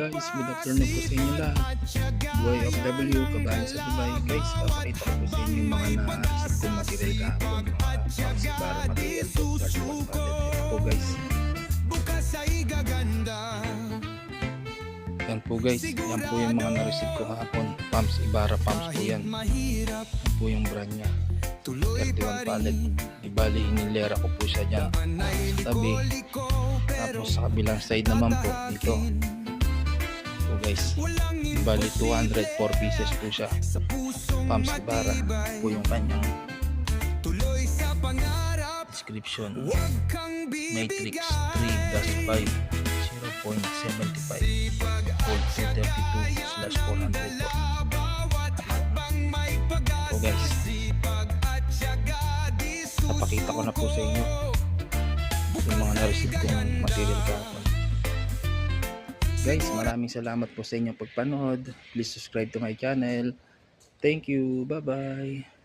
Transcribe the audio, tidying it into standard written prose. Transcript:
Guys, good afternoon po sa inyo lahat. Buhay OFW, kabayan sa Dubai. Guys, papakita ko po sa inyo yung mga na-receive kong material kahapon. Mga para material po. Start po po guys. Yan po guys, yan po yung mga na-receive ko kahapon. Pumps, Ibarra pumps po yan. Yan po yung brand nya. 31 pallet. Ibali, inilera ko po siya dyan sa tabi. Tapos sa kabilang side naman po dito. So guys, bali 204 pieces po siya. Pumps Ibarra po yung kanyang description. Matrix 3-5 0.75 volt 232/400. So guys, napakita ko na po sa inyo yung mga na-receive kong material kahapon. Guys, maraming salamat po sa inyong pagpanood. Please subscribe to my channel. Thank you. Bye bye.